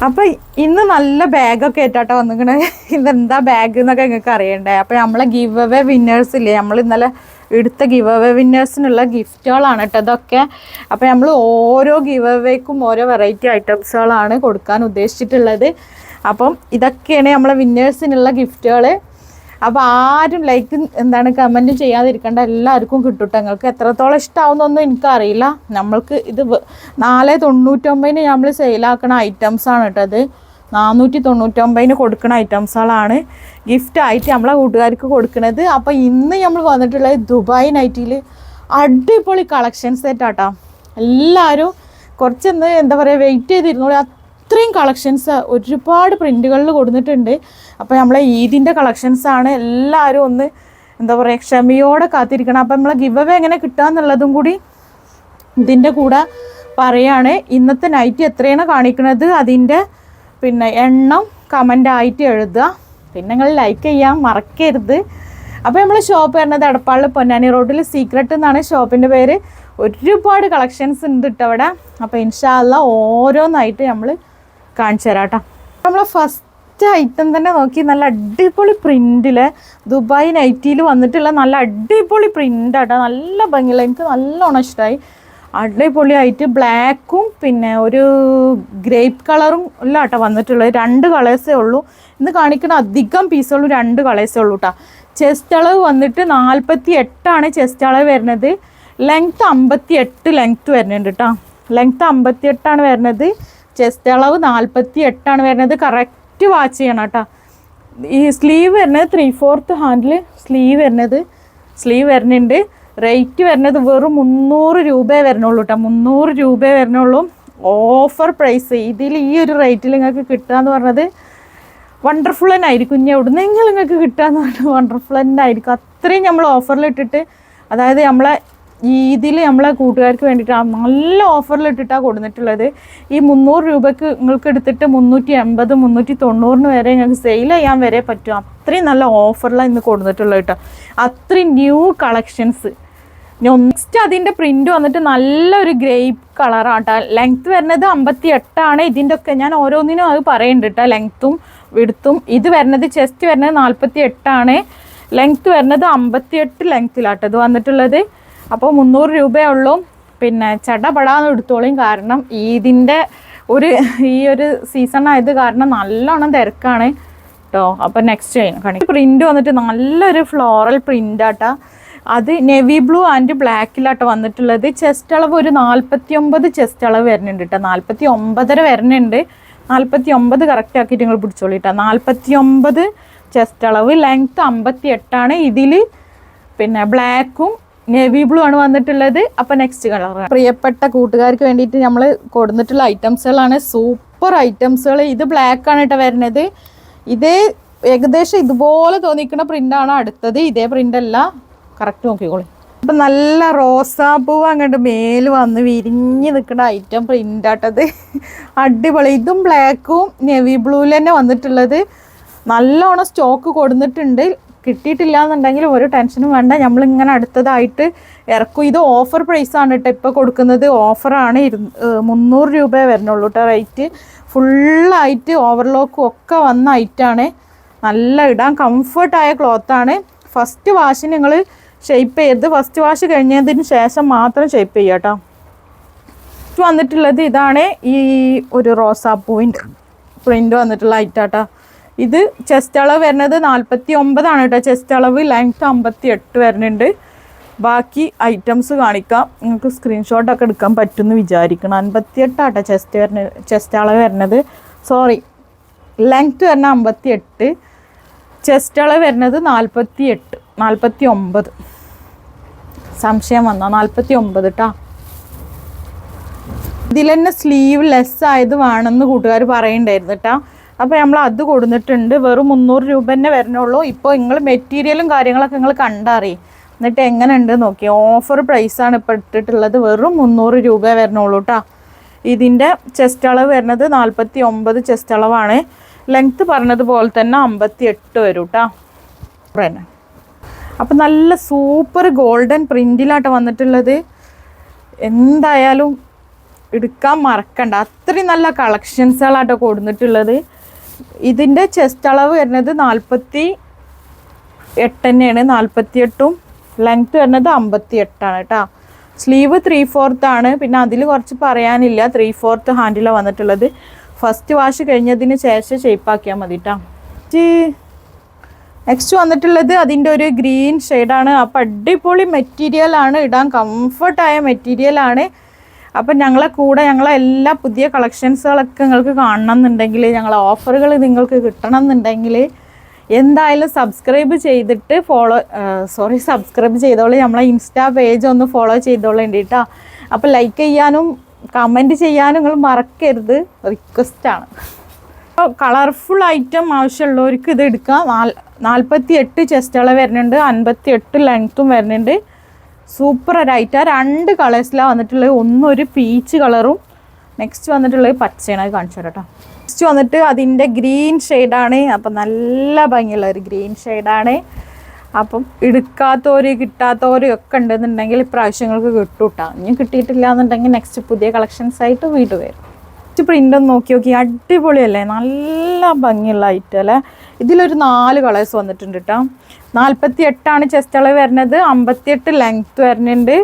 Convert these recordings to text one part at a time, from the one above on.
അപ്പോൾ ഇന്ന് നല്ല ബാഗൊക്കെ ആയിട്ടാട്ടോ വന്നിക്കണേ. ഇതെന്താ ബാഗ് എന്നൊക്കെ നിങ്ങൾക്ക് അറിയണ്ടേ. അപ്പോൾ നമ്മളെ ഗിവ് അവേ വിന്നേഴ്സ് ഇല്ലേ, നമ്മൾ ഇന്നലെ എടുത്ത ഗിവ് അവേ വിന്നേഴ്സിനുള്ള ഗിഫ്റ്റുകളാണ് കേട്ടോ ഇതൊക്കെ. അപ്പോൾ നമ്മൾ ഓരോ ഗിവ് അവേക്കും ഓരോ വെറൈറ്റി ഐറ്റംസുകളാണ് കൊടുക്കാൻ ഉദ്ദേശിച്ചിട്ടുള്ളത്. അപ്പം ഇതൊക്കെയാണ് നമ്മളെ വിന്നേഴ്സിനുള്ള ഗിഫ്റ്റുകൾ. അപ്പോൾ ആരും ലൈക്ക് കമൻറ്റ് ചെയ്യാതിരിക്കേണ്ട, എല്ലാവർക്കും കിട്ടും. നിങ്ങൾക്ക് എത്രത്തോളം ഇഷ്ടമാവുന്നൊന്നും എനിക്കറിയില്ല. നമ്മൾക്ക് ഇത് 499 നമ്മൾ സെയിലാക്കണ ഐറ്റംസാണ് കേട്ടോ. അത് 499 കൊടുക്കുന്ന ഐറ്റംസുകളാണ് ഗിഫ്റ്റായിട്ട് നമ്മളെ കൂട്ടുകാർക്ക് കൊടുക്കുന്നത്. അപ്പോൾ ഇന്ന് നമ്മൾ വന്നിട്ടുള്ളത് ദുബായ് നൈറ്റിയിൽ അടിപൊളി കളക്ഷൻ സെറ്റാട്ടോ. എല്ലാവരും കുറച്ചൊന്ന് വെയിറ്റ് ചെയ്തിരുന്നോളൂ. അത്രയും കളക്ഷൻസ് ഒരുപാട് പ്രിൻറ്റുകളിൽ കൊടുത്തിട്ടുണ്ട്. അപ്പോൾ നമ്മളെ ഈദിൻ്റെ കളക്ഷൻസാണ്. എല്ലാവരും ഒന്ന് ക്ഷമയോടെ കാത്തിരിക്കണം. അപ്പോൾ നമ്മളെ ഗിവ് അവേ എങ്ങനെ കിട്ടുകയെന്നുള്ളതും കൂടി ഇതിൻ്റെ കൂടെ പറയാണ്. ഇന്നത്തെ നൈറ്റ് എത്രയാണ് കാണിക്കുന്നത് അതിൻ്റെ എണ്ണം കമൻ്റായിട്ട് എഴുതുക. പിന്നെ നിങ്ങൾ ലൈക്ക് ചെയ്യാൻ മറക്കരുത്. അപ്പോൾ നമ്മൾ ഷോപ്പ് വരുന്നത് എടപ്പാളിൽ പൊന്നാനി റോഡിൽ സീക്രട്ട് എന്നാണ് ഷോപ്പിൻ്റെ പേര്. ഒരുപാട് കളക്ഷൻസ് ഉണ്ട് കേട്ടോ അവിടെ. അപ്പോൾ ഇൻഷാ അല്ലാഹ് ഓരോന്നായിട്ട് നമ്മൾ കാണിച്ചു തരാം കേട്ടോ. നമ്മൾ ഫസ്റ്റ് ഐറ്റം തന്നെ നോക്കി, നല്ല അടിപൊളി പ്രിൻറ്റിൽ ദുബായ് നൈറ്റിയിൽ വന്നിട്ടുള്ള നല്ല അടിപൊളി പ്രിൻ്റാട്ടോ. നല്ല ഭംഗിയുള്ള, എനിക്ക് നല്ലോണം ഇഷ്ടമായി. അടിപൊളിയായിട്ട് ബ്ലാക്കും ഒരു ഗ്രേപ്പ് കളറും എല്ലാം കേട്ടോ വന്നിട്ടുള്ളത്. 2 കളേഴ്സേ ഉള്ളൂ ഇന്ന് കാണിക്കുന്ന. അധികം പീസുള്ളൂ, 2 കളേഴ്സേ ഉള്ളൂ കേട്ടോ. ചെസ്റ്റ് അളവ് വന്നിട്ട് 48 ചെസ്റ്റ് അളവ് വരുന്നത്. ലെങ്ത്ത് 58 ലെങ്ത്ത് വരുന്നുണ്ട് കേട്ടോ. ലെങ്ത്ത് 58 വരുന്നത്. ചെസ്റ്റ് അളവ് 48 വരുന്നത്. കറക്റ്റ് വാച്ച് ചെയ്യണം കേട്ടോ. ഈ സ്ലീവ് വരുന്നത് 3/4 ഹാൻഡിൽ സ്ലീവ് വരുന്നുണ്ട്. റേറ്റ് വരുന്നത് വെറും 300 രൂപയെ വരുന്നുള്ളൂ കേട്ടോ. 300 രൂപയെ വരുന്നുള്ളൂ. Offer price. ഇതിൽ ഈ ഒരു റേറ്റിൽ നിങ്ങൾക്ക് കിട്ടുക എന്ന് പറഞ്ഞത് വണ്ടർഫുൾ തന്നെ ആയിരിക്കും. ഇനി എവിടുന്നെങ്കിലും നിങ്ങൾക്ക് കിട്ടുക എന്ന് പറഞ്ഞാൽ വണ്ടർഫുൾ തന്നെ ആയിരിക്കും. അത്രയും നമ്മൾ ഓഫറിലിട്ടിട്ട്, അതായത് നമ്മളെ ഇതിൽ നമ്മളെ കൂട്ടുകാർക്ക് വേണ്ടിയിട്ടാണ് നല്ല ഓഫറിലിട്ടിട്ടാണ് കൊടുത്തിട്ടുള്ളത്. ഈ 300 രൂപയ്ക്ക് നിങ്ങൾക്ക് എടുത്തിട്ട് 380 390 വരെ നിങ്ങൾക്ക് സെയിൽ ചെയ്യാൻ വരെ പറ്റും. അത്രയും നല്ല ഓഫറിലാണ് ഇന്ന് കൊടുത്തിട്ടുള്ളത് കേട്ടോ. അത്രയും ന്യൂ കളക്ഷൻസ്. നെക്സ്റ്റ് അതിൻ്റെ പ്രിൻറ്റ് വന്നിട്ട് നല്ലൊരു ഗ്രേപ്പ് കളറാണ് കേട്ടോ. ലെങ്ത്ത് വരുന്നത് 58 ഇതിൻ്റെ ഒക്കെ ഞാൻ ഓരോന്നിനും അത് പറയുന്നുണ്ട് കേട്ടോ. ലെങ്ത്തും വിടുത്തും. ഇത് വരുന്നത് ചെസ്റ്റ് വരുന്നത് 48 ലെങ്ത്ത് വരുന്നത് 58 ലെങ്ത്തിലാട്ടോ ഇത് വന്നിട്ടുള്ളത്. അപ്പോൾ 300 രൂപയേ ഉള്ളൂ. ചടപടാന്ന് എടുത്തോളും. കാരണം ഇതിൻ്റെ ഈ ഒരു സീസൺ ആയത് കാരണം നല്ലോണം തിരക്കാണ് കേട്ടോ. അപ്പോൾ നെക്സ്റ്റ് കാണിക്കും. പ്രിൻറ്റ് വന്നിട്ട് നല്ലൊരു ഫ്ലോറൽ പ്രിൻ്റാട്ടോ. അത് നെവി ബ്ലൂ ആൻഡ് ബ്ലാക്കിലാട്ടോ വന്നിട്ടുള്ളത്. ചെസ്റ്റ് അളവ് ഒരു 49 ചെസ്റ്റ് അളവ് വരുന്നുണ്ട് കേട്ടോ. 49.5 വരുന്നുണ്ട്. 49 കറക്റ്റ് ആക്കിയിട്ട് നിങ്ങൾ പിടിച്ചോളൂ കേട്ടോ. 49 ചെസ്റ്റ് അളവ്. ലെങ്ത്ത് 58 ഇതിൽ ബ്ലാക്കും നേവി ബ്ലൂ ആണ് വന്നിട്ടുള്ളത്. അപ്പോൾ നെക്സ്റ്റ് കളർ പ്രിയപ്പെട്ട കൂട്ടുകാർക്ക് വേണ്ടിയിട്ട് നമ്മൾ കൊടുത്തിട്ടുള്ള ഐറ്റംസുകളാണ്. സൂപ്പർ ഐറ്റംസുകൾ. ഇത് ബ്ലാക്കാണ് കേട്ടോ വരുന്നത്. ഇതേ ഏകദേശം ഇതുപോലെ തോന്നിക്കുന്ന പ്രിൻ്റാണ് അടുത്തത്. ഇതേ പ്രിൻ്റല്ല, കറക്റ്റ് നോക്കിക്കോളി. അപ്പം നല്ല റോസാപ്പൂവ് അങ്ങോട്ട് മേല് വന്ന് വിരിഞ്ഞ് നിൽക്കുന്ന ഐറ്റം പ്രിൻ്റാട്ടത്. അടിപൊളി. ഇതും ബ്ലാക്കും നേവി ബ്ലൂവിൽ തന്നെ വന്നിട്ടുള്ളത്. നല്ലോണം സ്റ്റോക്ക് കൊടുത്തിട്ടുണ്ട്. കിട്ടിയിട്ടില്ല എന്നുണ്ടെങ്കിൽ ഒരു ടെൻഷനും വേണ്ട, നമ്മളിങ്ങനെ അടുത്തതായിട്ട് ഇറക്കും. ഇത് ഓഫർ പ്രൈസാണ് കേട്ടോ ഇപ്പോൾ കൊടുക്കുന്നത്. ഓഫറാണ്. 300 രൂപയെ വരുന്നുള്ളൂ കേട്ടോ റേറ്റ്. ഫുള്ളായിട്ട് ഓവർലോക്കും ഒക്കെ വന്ന ഐറ്റാണ്. നല്ല ഇടാൻ കംഫർട്ടായ ക്ലോത്താണ്. ഫസ്റ്റ് വാഷിന് നിങ്ങൾ ഷേപ്പ് ചെയ്ത്, ഫസ്റ്റ് വാഷ് കഴിഞ്ഞതിന് ശേഷം മാത്രം ഷേപ്പ് ചെയ്യുക കേട്ടോ. വന്നിട്ടുള്ളത് ഇതാണ്. ഈ ഒരു റോസാപ്പൂവിൻ്റെ പ്രിൻ്റ് വന്നിട്ടുള്ള ഐറ്റാട്ടോ. ഇത് ചെസ്റ്റ് അളവ് വരുന്നത് 49 കേട്ടോ ചെസ്റ്റ് അളവ്. ലെങ്ത്ത് 58 വരുന്നുണ്ട്. ബാക്കി ഐറ്റംസ് കാണിക്കാം. നിങ്ങൾക്ക് സ്ക്രീൻഷോട്ടൊക്കെ എടുക്കാൻ പറ്റുമെന്ന് വിചാരിക്കണം. 58 ചെസ്റ്റ് അളവ് വരുന്നത്. സോറി, ലെങ്ത്ത് വരുന്നത് 58, ചെസ്റ്റ് അളവ് വരുന്നത് 49. സംശയം വന്നോ? 49 കേട്ടോ. ഇതിൽ തന്നെ സ്ലീവ് ലെസ് ആയത് വേണമെന്ന് കൂട്ടുകാർ പറയുന്നുണ്ടായിരുന്നു കേട്ടോ. അപ്പോൾ നമ്മൾ അത് കൊടുത്തിട്ടുണ്ട്. വെറും 300 രൂപ തന്നെ വരുന്നുള്ളൂ. ഇപ്പോൾ നിങ്ങൾ മെറ്റീരിയലും കാര്യങ്ങളൊക്കെ നിങ്ങൾ കണ്ടറിയും, എന്നിട്ട് എങ്ങനെ ഉണ്ട് നോക്കി. ഓഫർ പ്രൈസാണ് ഇപ്പോൾ ഇട്ടിട്ടുള്ളത്. വെറും 300 രൂപ വരുന്നുള്ളൂ കേട്ടോ. ഇതിൻ്റെ ചെസ്റ്റ് അളവ് വരുന്നത് 49 ചെസ്റ്റ് അളവാണ്. ലെങ്ത്ത് പറഞ്ഞതുപോലെ തന്നെ 58 വരും കേട്ടോ. തന്നെ അപ്പം നല്ല സൂപ്പർ ഗോൾഡൻ പ്രിൻറ്റിലാട്ടോ വന്നിട്ടുള്ളത്. എന്തായാലും എടുക്കാൻ മറക്കണ്ട. അത്രയും നല്ല കളക്ഷൻസുകളാട്ടോ കൊടുത്തിട്ടുള്ളത്. ഇതിൻ്റെ ചെസ്റ്റ് അളവ് വരുന്നത് 48 തന്നെയാണ്, 48ഉം ലെങ്ത്ത് വരുന്നത് 58 കേട്ടോ. സ്ലീവ് 3/4 ആണ്. പിന്നെ അതിൽ കുറച്ച് പറയാനില്ല, 3/4 ഹാൻഡിലാണ് വന്നിട്ടുള്ളത്. ഫസ്റ്റ് വാഷ് കഴിഞ്ഞതിന് ശേഷം ഷേപ്പാക്കിയാൽ മതി കേട്ടോ. നെക്സ്റ്റ് വന്നിട്ടുള്ളത് അതിൻ്റെ ഒരു ഗ്രീൻ ഷെയ്ഡാണ്. അപ്പോൾ അടിപൊളി മെറ്റീരിയലാണ്, ഇടാൻ കംഫർട്ടായ മെറ്റീരിയലാണ്. അപ്പം ഞങ്ങളെ കൂടെ ഞങ്ങളെ എല്ലാ പുതിയ കളക്ഷൻസുകളൊക്കെ നിങ്ങൾക്ക് കാണണം എന്നുണ്ടെങ്കിൽ, ഞങ്ങളെ ഓഫറുകൾ നിങ്ങൾക്ക് കിട്ടണം എന്നുണ്ടെങ്കിൽ എന്തായാലും സബ്സ്ക്രൈബ് ചെയ്തിട്ട് സബ്സ്ക്രൈബ് ചെയ്തോളൂ. നമ്മളെ ഇൻസ്റ്റാ പേജ് ഒന്ന് ഫോളോ ചെയ്തോളേണ്ടി കേട്ടോ. അപ്പോൾ ലൈക്ക് ചെയ്യാനും കമൻറ്റ് ചെയ്യാനും നിങ്ങൾ മറക്കരുത്, റിക്വസ്റ്റാണ്. അപ്പോൾ കളർഫുൾ ഐറ്റം ആവശ്യമുള്ളവർക്ക് ഇത് എടുക്കാം. 48 ചെസ്റ്റ് അളവ് വരുന്നുണ്ട്, 58 ലെങ്ത്തും വരുന്നുണ്ട്. സൂപ്പർ ഒരൈറ്റാണ്. 2 കളേഴ്സിലാണ് വന്നിട്ടുള്ളത്. ഒന്നൊരു പീച്ച് കളറും നെക്സ്റ്റ് വന്നിട്ടുള്ളത് പച്ചയാണ്. അത് കാണിച്ചു തരാം കേട്ടോ. നെക്സ്റ്റ് വന്നിട്ട് അതിൻ്റെ ഗ്രീൻ ഷെയ്ഡാണ്. അപ്പം നല്ല ഭംഗിയുള്ള ഒരു ഗ്രീൻ ഷെയ്ഡാണ്. അപ്പം എടുക്കാത്തവർ കിട്ടാത്തവരും ഒക്കെ ഉണ്ടെന്നുണ്ടെങ്കിൽ ഇപ്രാവശ്യങ്ങൾക്ക് കിട്ടും കേട്ടോ. ഇനി കിട്ടിയിട്ടില്ല എന്നുണ്ടെങ്കിൽ നെക്സ്റ്റ് പുതിയ കളക്ഷൻസ് ആയിട്ട് വീണ്ടും വരും. പ്രിൻ്റ് ഒന്ന് നോക്കി അടിപൊളിയല്ലേ, നല്ല ഭംഗിയുള്ള ഐറ്റം അല്ലേ. ഇതിലൊരു 4 കളേഴ്സ് വന്നിട്ടുണ്ട് കേട്ടോ. 48 ആണ് ചെസ്റ്റ് അളവ് വരുന്നത്, 58 ലെങ്ത്ത് വരുന്നുണ്ട്.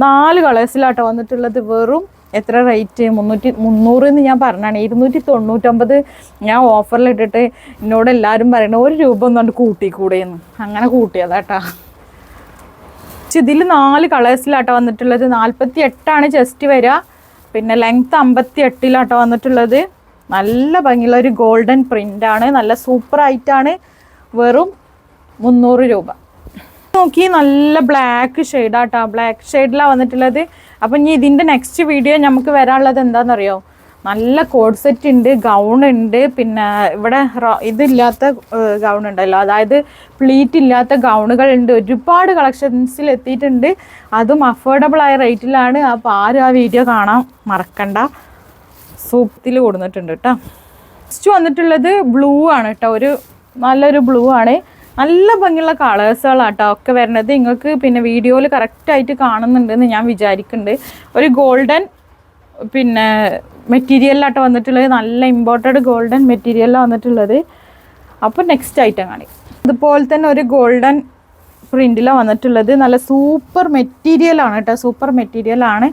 4 കളേഴ്സിലാട്ടോ വന്നിട്ടുള്ളത്. വെറും എത്ര റേറ്റ്? 300 എന്ന് ഞാൻ പറഞ്ഞാണ്, 299 ഞാൻ ഓഫറിൽ ഇട്ടിട്ട് എന്നോട് എല്ലാവരും പറയണത് 1 രൂപ ഒന്നുകൊണ്ട് കൂട്ടിക്കൂടെയെന്ന്. അങ്ങനെ കൂട്ടിയതാട്ടോ. ഇതിൽ 4 കളേഴ്സിലാട്ടോ വന്നിട്ടുള്ളത്. 48 ആണ് ചെസ്റ്റ് വരിക, പിന്നെ ലെങ്ത്ത് 58 വന്നിട്ടുള്ളത്. നല്ല ഭംഗിയുള്ള ഒരു ഗോൾഡൻ പ്രിൻ്റാണ്, നല്ല സൂപ്പർ ആയിട്ടാണ്. വെറും 300 രൂപ. നോക്കി നല്ല ബ്ലാക്ക് ഷെയ്ഡാട്ടോ, ബ്ലാക്ക് ഷെയ്ഡിലാണ് വന്നിട്ടുള്ളത്. അപ്പം ഇനി ഇതിൻ്റെ നെക്സ്റ്റ് വീഡിയോ നമുക്ക് വരാനുള്ളത് എന്താണെന്നറിയോ? നല്ല കോഡ് സെറ്റ് ഉണ്ട്, ഗൗൺ ഉണ്ട്, പിന്നെ ഇവിടെ ഇതില്ലാത്ത ഗൗൺ ഉണ്ടല്ലോ, അതായത് പ്ലീറ്റ് ഇല്ലാത്ത ഗൗണുകളുണ്ട്. ഒരുപാട് കളക്ഷൻസിൽ എത്തിയിട്ടുണ്ട്, അതും അഫോർഡബിൾ ആയ റേറ്റിലാണ്. അപ്പോൾ ആരും ആ വീഡിയോ കാണാൻ മറക്കണ്ട. സൂപ്പത്തിൽ കൊടുത്തിട്ടുണ്ട് കേട്ടോ. നെക്സ്റ്റ് വന്നിട്ടുള്ളത് ബ്ലൂ ആണ് കേട്ടോ, ഒരു നല്ലൊരു ബ്ലൂ ആണ്. നല്ല ഭംഗിയുള്ള കളേഴ്സുകളാട്ടോ ഒക്കെ വരുന്നത്. നിങ്ങൾക്ക് പിന്നെ വീഡിയോയിൽ കറക്റ്റായിട്ട് കാണുന്നുണ്ടെന്ന് ഞാൻ വിചാരിക്കുന്നുണ്ട്. ഒരു ഗോൾഡൻ പിന്നെ മെറ്റീരിയലിലാട്ടോ വന്നിട്ടുള്ളത്, നല്ല ഇമ്പോർട്ടഡ് ഗോൾഡൻ മെറ്റീരിയലാണ് വന്നിട്ടുള്ളത്. അപ്പോൾ നെക്സ്റ്റ് ഐറ്റം കാണി. അതുപോലെ തന്നെ ഒരു ഗോൾഡൻ പ്രിൻറ്റിലാണ് വന്നിട്ടുള്ളത്. നല്ല സൂപ്പർ മെറ്റീരിയലാണ് കേട്ടോ, സൂപ്പർ മെറ്റീരിയലാണ്.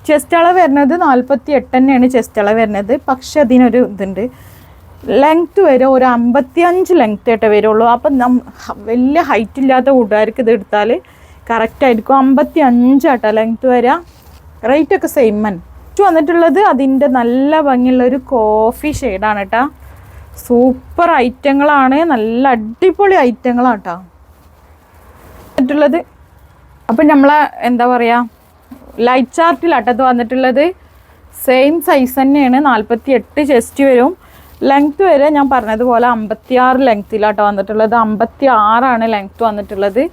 ചെസ്റ്റ് അളവ് വരുന്നത് 48 തന്നെയാണ് ചെസ്റ്റ് അളവ് വരുന്നത്. പക്ഷെ അതിനൊരു ഇതുണ്ട്, ലെങ്ത്ത് വരെ ഒരു 55 ലെങ്ത്ത് ആയിട്ടേ വരുള്ളൂ. അപ്പം വലിയ ഹൈറ്റ് ഇല്ലാത്ത കൂട്ടുകാർക്ക് ഇത് എടുത്താൽ കറക്റ്റായിരിക്കും. 55 ആട്ടോ ലെങ്ത്ത് വരിക. റേറ്റൊക്കെ സെയിം തന്നെ. വന്നിട്ടുള്ളത് അതിൻ്റെ നല്ല ഭംഗിയുള്ളൊരു കോഫി ഷെയ്ഡാണ് കേട്ടോ. സൂപ്പർ ഐറ്റങ്ങളാണ്, നല്ല അടിപൊളി ഐറ്റങ്ങളാണ് കേട്ടോ വന്നിട്ടുള്ളത്. അപ്പം നമ്മളെ എന്താ പറയുക, ലൈറ്റ് ചാർട്ടിലാട്ടത് വന്നിട്ടുള്ളത്. സെയിം സൈസ് തന്നെയാണ്, 48 ചെസ്റ്റ് വരും. ലെങ്ത്ത് വരെ ഞാൻ പറഞ്ഞതുപോലെ 56 ലെങ്ത്തിലാട്ടോ വന്നിട്ടുള്ളത്. 56 ലെങ്ത്ത് വന്നിട്ടുള്ളത്.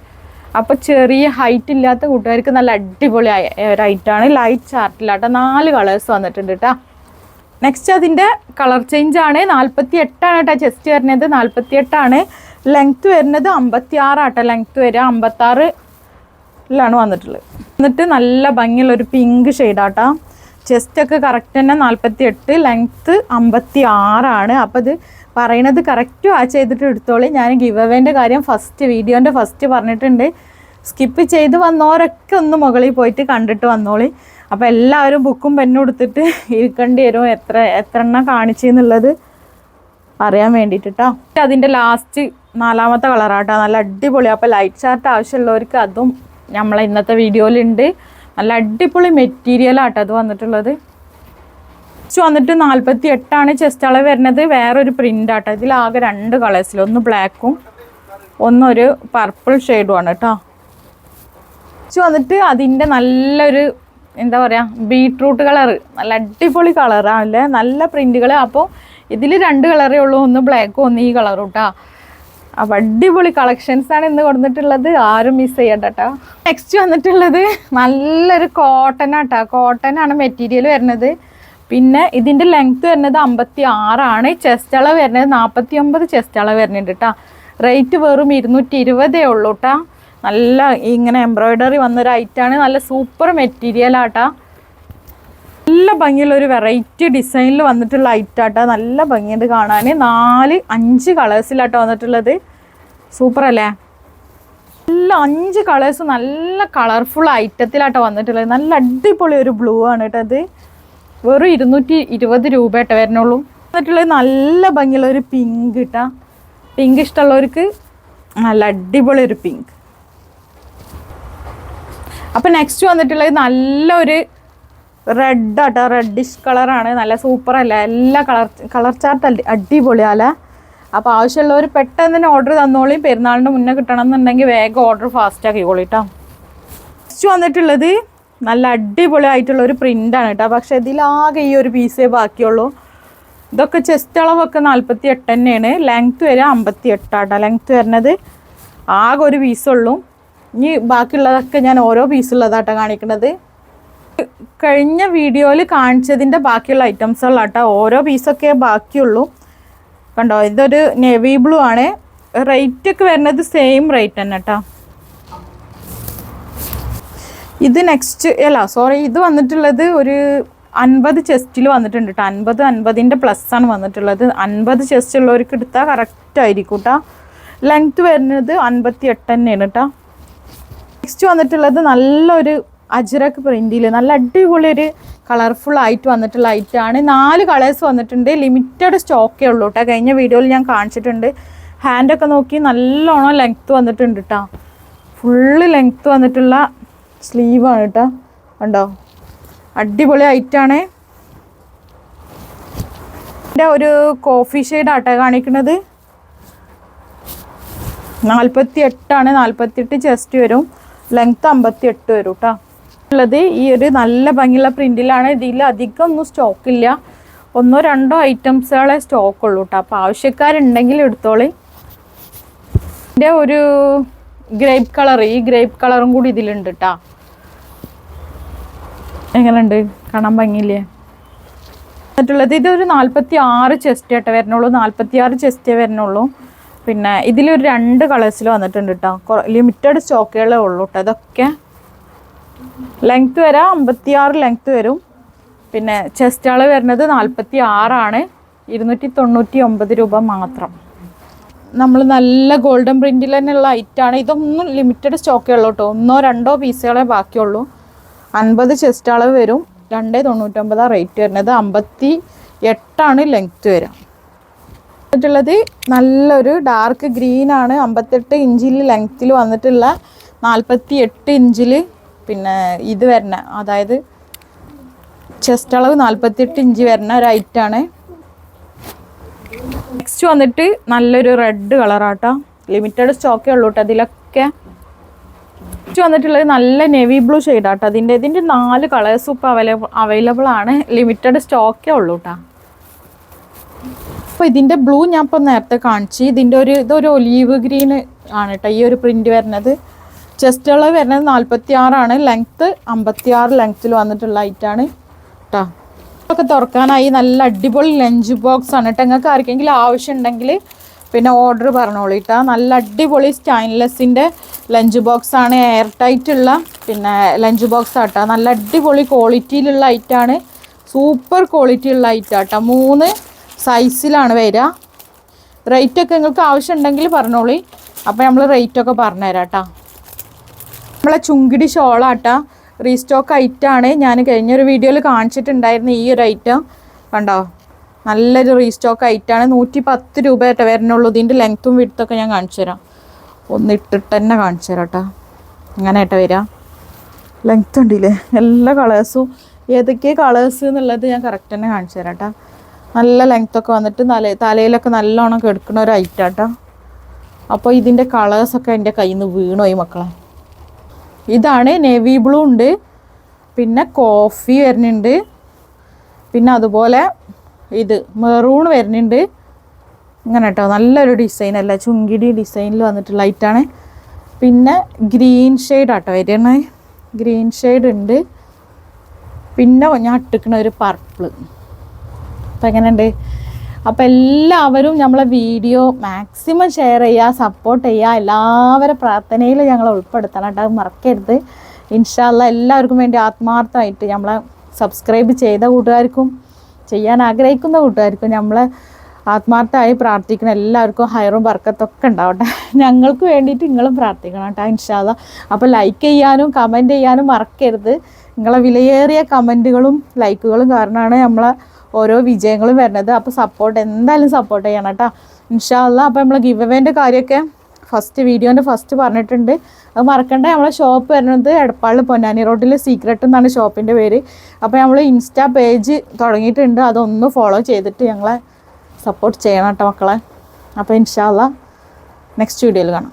അപ്പോൾ ചെറിയ ഹൈറ്റ് ഇല്ലാത്ത കൂട്ടുകാർക്ക് നല്ല അടിപൊളിയായ ഒരൈറ്റാണ്. ലൈറ്റ് ചാർട്ടിലാട്ടോ 4 കളേഴ്സ് വന്നിട്ടുണ്ട് കേട്ടോ. നെക്സ്റ്റ് അതിൻ്റെ കളർ ചേഞ്ച് ആണ്. 48 ആണ് കേട്ടോ ചെസ്റ്റ് വരുന്നത്, 48 ലെങ്ത്ത് വരുന്നത്. 56 ആട്ടോ ലെങ്ത്ത് വരിക, 56 വന്നിട്ടുള്ളത്. എന്നിട്ട് നല്ല ഭംഗിയുള്ളൊരു പിങ്ക് ഷെയ്ഡാട്ടോ. ചെസ്റ്റൊക്കെ കറക്റ്റ് തന്നെ 48, ലെങ്ത്ത് 56. അപ്പോൾ ഇത് പറയണത് കറക്റ്റ് വാച്ച് ചെയ്തിട്ട് എടുത്തോളി. ഞാൻ ഗിവ് അവേൻ്റെ കാര്യം വീഡിയോൻ്റെ ഫസ്റ്റ് പറഞ്ഞിട്ടുണ്ട്. സ്കിപ്പ് ചെയ്ത് വന്നവരൊക്കെ ഒന്ന് മുകളിൽ പോയിട്ട് കണ്ടിട്ട് വന്നോളി. അപ്പോൾ എല്ലാവരും ബുക്കും പെന്നും എടുത്തിട്ട് ഇരിക്കേണ്ടി വരും എത്ര എണ്ണം കാണിച്ചെന്നുള്ളത് അറിയാൻ വേണ്ടിയിട്ട് കേട്ടോ. അതിൻ്റെ ലാസ്റ്റ് 4ാമത്തെ കളറാട്ടോ, നല്ല അടിപൊളി. അപ്പോൾ ലൈറ്റ് ചാർട്ട് ആവശ്യമുള്ളവർക്ക് അതും നമ്മളെ ഇന്നത്തെ വീഡിയോയിലുണ്ട്. നല്ല അടിപൊളി മെറ്റീരിയലാട്ടോ അത് വന്നിട്ടുള്ളത്. വന്നിട്ട് 48 ചെസ്റ്റ് അളവ് വരുന്നത്. വേറൊരു പ്രിൻ്റ് ആട്ടോ. ഇതിലാകെ 2 കളേഴ്സിൽ, ഒന്ന് ബ്ലാക്കും ഒന്നൊരു പർപ്പിൾ ഷെയ്ഡുമാണ് കേട്ടോ. വന്നിട്ട് അതിൻ്റെ നല്ലൊരു എന്താ പറയുക, ബീട്രൂട്ട് കളറ്, നല്ല അടിപൊളി കളറാണല്ലേ, നല്ല പ്രിൻറ്റുകൾ. അപ്പോൾ ഇതിൽ 2 കളറേ ഉള്ളൂ, ഒന്ന് ബ്ലാക്കും ഒന്ന് ഈ കളറും കേട്ടോ. അപ്പോൾ അടിപൊളി കളക്ഷൻസാണ് ഇന്ന് കൊടുത്തിട്ടുള്ളത്, ആരും മിസ് ചെയ്യണ്ട കേട്ടോ. നെക്സ്റ്റ് വന്നിട്ടുള്ളത് നല്ലൊരു കോട്ടൺ ആട്ടോ. കോട്ടനാണ് മെറ്റീരിയൽ വരുന്നത്. പിന്നെ ഇതിൻ്റെ ലെങ്ത്ത് വരുന്നത് 56, ചെസ്റ്റ് അളവ് വരുന്നത് 49 ചെസ്റ്റ് അളവ് വരുന്നുണ്ട് കേട്ടോ. റേറ്റ് വെറും 220 ഉള്ളൂ കേട്ടോ. നല്ല ഇങ്ങനെ എംബ്രോയ്ഡറി വന്നൊരു ഐറ്റാണ്, നല്ല സൂപ്പർ മെറ്റീരിയലാട്ടോ. നല്ല ഭംഗിയുള്ള ഒരു വെറൈറ്റി ഡിസൈനിൽ വന്നിട്ടുള്ള ഐറ്റാട്ടോ. നല്ല ഭംഗിയുണ്ട് കാണാൻ. 4-5 കളേഴ്സിലാട്ടോ വന്നിട്ടുള്ളത്. സൂപ്പർ അല്ലേ? നല്ല 5 കളേഴ്സ് നല്ല കളർഫുൾ ഐറ്റത്തിലാട്ടോ വന്നിട്ടുള്ളത്. നല്ല അടിപൊളി ഒരു ബ്ലൂ ആണ് കേട്ടോ. അത് വെറും 220 രൂപ കേട്ടോ വരുന്നുള്ളൂ. വന്നിട്ടുള്ളത് നല്ല ഭംഗിയുള്ള ഒരു പിങ്ക് കേട്ടോ. പിങ്ക് ഇഷ്ടമുള്ളവർക്ക് നല്ല അടിപൊളി ഒരു പിങ്ക്. അപ്പം നെക്സ്റ്റ് വന്നിട്ടുള്ളത് നല്ലൊരു റെഡ് ആട്ടോ. റെഡിഷ് കളറാണ്. നല്ല സൂപ്പർ അല്ലേ? എല്ലാ കളർ ചാർട്ട് അടിപൊളിയാലേ. അപ്പോൾ ആവശ്യമുള്ളവർ പെട്ടെന്ന് തന്നെ ഓർഡർ തന്നോളി. പെരുന്നാളിൻ്റെ മുന്നേ കിട്ടണം എന്നുണ്ടെങ്കിൽ വേഗം ഓർഡർ ഫാസ്റ്റ് ആക്കിക്കോളി കേട്ടോ. നെക്സ്റ്റ് വന്നിട്ടുള്ളത് നല്ല അടിപൊളിയായിട്ടുള്ള ഒരു പ്രിൻ്റാണ് കേട്ടോ. പക്ഷേ ഇതിലാകെ ഈ ഒരു പീസേ ബാക്കിയുള്ളൂ. ഇതൊക്കെ ചെസ്റ്റ് അളവൊക്കെ 48 തന്നെയാണ്. ലെങ്ത്ത് വരെ 58 ആട്ടോ. ലെങ്ത്ത് വരുന്നത് ആകെ ഒരു പീസുള്ളൂ. ഇനി ബാക്കിയുള്ളതൊക്കെ ഞാൻ ഓരോ പീസുള്ളതാട്ടോ കാണിക്കുന്നത്. കഴിഞ്ഞ വീഡിയോയിൽ കാണിച്ചതിൻ്റെ ബാക്കിയുള്ള ഐറ്റംസുകളാട്ടോ. ഓരോ പീസൊക്കെ ബാക്കിയുള്ളൂ. കണ്ടോ, ഇതൊരു നേവി ബ്ലൂ ആണ്. റേറ്റൊക്കെ വരുന്നത് സെയിം റേറ്റ് തന്നെ കേട്ടോ. ഇത് നെക്സ്റ്റ് ഇത് വന്നിട്ടുള്ളത് ഒരു 50 ചെസ്റ്റിൽ വന്നിട്ടുണ്ട് കേട്ടോ. 50-50ൻ്റെ പ്ലസ്സാണ് വന്നിട്ടുള്ളത്. 50 ചെസ്റ്റ് ഉള്ളവർക്ക് എടുത്താൽ കറക്റ്റ് ആയിരിക്കും കേട്ടോ. ലെങ്ത്ത് വരുന്നത് 58 തന്നെയാണ് കേട്ടോ. നെക്സ്റ്റ് വന്നിട്ടുള്ളത് നല്ലൊരു അജ്രക്ക് പ്രിൻറ്റിൽ നല്ല അടിപൊളി ഒരു കളർഫുൾ ആയിട്ട് വന്നിട്ടുള്ള ഐറ്റാണ്. 4 കളേഴ്സ് വന്നിട്ടുണ്ട്. ലിമിറ്റഡ് സ്റ്റോക്കേ ഉള്ളൂ കേട്ടോ. കഴിഞ്ഞ വീഡിയോയിൽ ഞാൻ കാണിച്ചിട്ടുണ്ട്. ഹാൻഡൊക്കെ നോക്കി നല്ലോണം ലെങ്ത്ത് വന്നിട്ടുണ്ട് കേട്ടോ. ഫുള്ള് ലെങ്ത്ത് വന്നിട്ടുള്ള സ്ലീവാണ് കേട്ടോ. കണ്ടോ, അടിപൊളി ഐറ്റാണ്. എൻ്റെ ഒരു കോഫി ഷെയ്ഡാട്ടോ കാണിക്കുന്നത്. 48 ആണ്. 48 ചെസ്റ്റ് വരും. ലെങ്ത്ത് 58 വരും കേട്ടോ. ഉള്ളത് ഈ ഒരു നല്ല ഭംഗിയുള്ള പ്രിൻറ്റിലാണ്. ഇതിൽ അധികം ഒന്നും സ്റ്റോക്കില്ല. 1-2 ഐറ്റംസുകളെ സ്റ്റോക്കുള്ളൂ കേട്ടോ. അപ്പോൾ ആവശ്യക്കാരുണ്ടെങ്കിൽ എടുത്തോളി. ഇതിൻ്റെ ഒരു ഗ്രേപ്പ് കളർ, ഈ ഗ്രേപ്പ് കളറും കൂടി ഇതിലുണ്ട് കേട്ടോ. എങ്ങനെയുണ്ട് കാണാൻ? ഭംഗിയില്ലേ? എന്നിട്ടുള്ളത് ഇതൊരു 46 ചെസ്റ്റ് ആയിട്ട് വരണുള്ളൂ. 46 ചെസ്റ്റേ വരണുള്ളൂ. പിന്നെ ഇതിലൊരു 2 കളേഴ്സിൽ വന്നിട്ടുണ്ട് കേട്ടോ. ലിമിറ്റഡ് സ്റ്റോക്കുകളേ ഉള്ളൂ കേട്ടോ. ഇതൊക്കെ ലെങ്ത്ത് വരാം 56 ലെങ്ത്ത് വരും. പിന്നെ ചെസ്റ്റ് അളവ് വരുന്നത് 46 ആണ്. 299 രൂപ മാത്രം. നമ്മൾ നല്ല ഗോൾഡൻ പ്രിൻറ്റിൽ തന്നെയുള്ള ഐറ്റാണ്. ഇതൊന്നും ലിമിറ്റഡ് സ്റ്റോക്കേ ഉള്ളൂ കേട്ടോ. 1-2 പീസുകളെ ബാക്കിയുള്ളൂ. 50 ചെസ്റ്റ് അളവ് വരും. 299 റേറ്റ് വരുന്നത്. 58 ലെങ്ത്ത് വരാം. ുള്ളത് നല്ലൊരു ഡാർക്ക് ഗ്രീനാണ്. 58 ഇഞ്ചിൽ ലെങ്ത്തിൽ വന്നിട്ടുള്ള 48 ഇഞ്ചിൽ പിന്നെ ഇത് വരുന്ന, അതായത് ചെസ്റ്റ് അളവ് 48 ഇഞ്ച് വരുന്ന ഒരു ഐറ്റാണ്. നെക്സ്റ്റ് വന്നിട്ട് നല്ലൊരു റെഡ് കളറാട്ടോ. ലിമിറ്റഡ് സ്റ്റോക്കേ ഉള്ളൂ കേട്ടോ അതിലൊക്കെ. നെക്സ്റ്റ് വന്നിട്ടുള്ളത് നല്ല നെവി ബ്ലൂ ഷെയ്ഡാട്ടോ. ഇതിൻ്റെ 4 കളേഴ്സും ഇപ്പോൾ അവൈലബിൾ ആണ്. ലിമിറ്റഡ് സ്റ്റോക്കേ ഉള്ളൂ കേട്ടോ. അപ്പോൾ ഇതിൻ്റെ ബ്ലൂ ഞാൻ ഇപ്പോൾ നേരത്തെ കാണിച്ച്. ഇതൊരു ഒലീവ് ഗ്രീൻ ആണ് കേട്ടോ ഈ ഒരു പ്രിൻറ്റ് വരുന്നത്. ചെസ്റ്റ് അളവ് വരുന്നത് 46 ആണ്. ലെങ്ത്ത് 56 ലെങ്ത്തിൽ വന്നിട്ടുള്ള ഐറ്റാണ് കേട്ടോ. ഒക്കെ തുറക്കാനായി നല്ല അടിപൊളി ലഞ്ച് ബോക്സ് ആണ് കേട്ടോ. നിങ്ങൾക്ക് ആർക്കെങ്കിലും ആവശ്യമുണ്ടെങ്കിൽ പിന്നെ ഓർഡർ പറഞ്ഞോളൂ കേട്ടോ. നല്ല അടിപൊളി സ്റ്റൈൻലെസ്സിൻ്റെ ലഞ്ച് ബോക്സ് ആണ്. എയർ ടൈറ്റുള്ള പിന്നെ ലഞ്ച് ബോക്സ് ആട്ടോ. നല്ല അടിപൊളി ക്വാളിറ്റിയിലുള്ള ഐറ്റാണ്. സൂപ്പർ ക്വാളിറ്റിയുള്ള ഐറ്റാട്ടോ. 3 സൈസിലാണ് വരിക. റേറ്റൊക്കെ നിങ്ങൾക്ക് ആവശ്യമുണ്ടെങ്കിൽ പറഞ്ഞോളി. അപ്പോൾ നമ്മൾ റേറ്റൊക്കെ പറഞ്ഞുതരാം കേട്ടോ. നമ്മളെ ചുങ്കിടി ഷോളാട്ടോ. റീസ്റ്റോക്ക് ഐറ്റാണ്. ഞാൻ കഴിഞ്ഞൊരു വീഡിയോയിൽ കാണിച്ചിട്ടുണ്ടായിരുന്നു ഈ ഒരു ഐറ്റം. കണ്ടോ, നല്ലൊരു റീസ്റ്റോക്ക് ഐറ്റാണ്. 110 രൂപ ആയിട്ട് വരുന്നുള്ളൂ. ഇതിൻ്റെ ലെങ്ത്തും വിഡ്ത്തൊക്കെ ഞാൻ കാണിച്ചു തരാം. ഒന്നിട്ടിട്ട് തന്നെ കാണിച്ചു തരാം കേട്ടോ. അങ്ങനെ ആയിട്ട് വരിക. ലെങ്ത്ത് ഉണ്ടല്ലേ? എല്ലാ കളേഴ്സും ഏതൊക്കെ കളേഴ്സ് എന്നുള്ളത് ഞാൻ കറക്റ്റ് തന്നെ കാണിച്ചു തരാം കേട്ടോ. നല്ല ലെങ്ത്തൊക്കെ വന്നിട്ട് തലയിലൊക്കെ നല്ലോണം കെടുക്കുന്ന ഒരു ഐറ്റാട്ടോ. അപ്പോൾ ഇതിൻ്റെ കളേഴ്സൊക്കെ എൻ്റെ കയ്യിൽ നിന്ന് വീണുപോയി മക്കളെ. ഇതാണ് നേവി ബ്ലൂ ഉണ്ട്. പിന്നെ കോഫി വരുന്നുണ്ട്. പിന്നെ അതുപോലെ ഇത് മെറൂൺ വരുന്നുണ്ട്. ഇങ്ങനെ കേട്ടോ. നല്ലൊരു ഡിസൈൻ അല്ല, ചുങ്കിടി ഡിസൈനിൽ വന്നിട്ടുള്ള ലൈറ്റാണ്. പിന്നെ ഗ്രീൻ ഷെയ്ഡ് ആട്ടോ വരുന്നത്. ഗ്രീൻ ഷെയ്ഡ് ഉണ്ട്. പിന്നെ ഞാൻ ഇട്ടിക്കണ ഒരു പർപ്പിൾ. അപ്പം എങ്ങനെയുണ്ട്? അപ്പോൾ എല്ലാവരും നമ്മളെ വീഡിയോ മാക്സിമം ഷെയർ ചെയ്യുക, സപ്പോർട്ട് ചെയ്യുക. എല്ലാവരുടെ പ്രാർത്ഥനയിൽ ഞങ്ങൾ ഉൾപ്പെടുത്തണം കേട്ടോ. അത് മറക്കരുത്. ഇൻഷാ അല്ലാഹ് എല്ലാവർക്കും വേണ്ടി ആത്മാർത്ഥമായിട്ട് നമ്മളെ സബ്സ്ക്രൈബ് ചെയ്ത കൂട്ടുകാർക്കും ചെയ്യാൻ ആഗ്രഹിക്കുന്ന കൂട്ടുകാർക്കും നമ്മളെ ആത്മാർത്ഥമായി പ്രാർത്ഥിക്കണം. എല്ലാവർക്കും ഹൈറും ബർക്കത്തൊക്കെ ഉണ്ടാവട്ടെ. ഞങ്ങൾക്ക് വേണ്ടിയിട്ട് നിങ്ങളും പ്രാർത്ഥിക്കണം കേട്ടോ ഇൻഷാ അല്ലാഹ്. അപ്പോൾ ലൈക്ക് ചെയ്യാനും കമൻറ്റ് ചെയ്യാനും മറക്കരുത്. നിങ്ങളെ വിലയേറിയ കമൻറ്റുകളും ലൈക്കുകളും കാരണമാണ് നമ്മളെ ഓരോ വിജയങ്ങളും വരുന്നത്. അപ്പോൾ എന്തായാലും സപ്പോർട്ട് ചെയ്യണം കേട്ടോ ഇൻഷാ അല്ലാഹ്. അപ്പോൾ നമ്മൾ ഗിവ് അവേൻ്റെ കാര്യമൊക്കെ വീഡിയോൻ്റെ ഫസ്റ്റ് പറഞ്ഞിട്ടുണ്ട്. അത് മറക്കണ്ട. നമ്മളെ ഷോപ്പ് വരുന്നത് എടപ്പാളിൽ പൊന്നാനി റോഡിൽ സീക്രട്ട് എന്നാണ് ഷോപ്പിൻ്റെ പേര്. അപ്പോൾ നമ്മൾ ഇൻസ്റ്റാ പേജ് തുടങ്ങിയിട്ടുണ്ട്. അതൊന്ന് ഫോളോ ചെയ്തിട്ട് ഞങ്ങളെ സപ്പോർട്ട് ചെയ്യണം കേട്ടോ മക്കളെ. അപ്പോൾ ഇൻഷാ അല്ലാഹ് നെക്സ്റ്റ് വീഡിയോയിൽ കാണാം.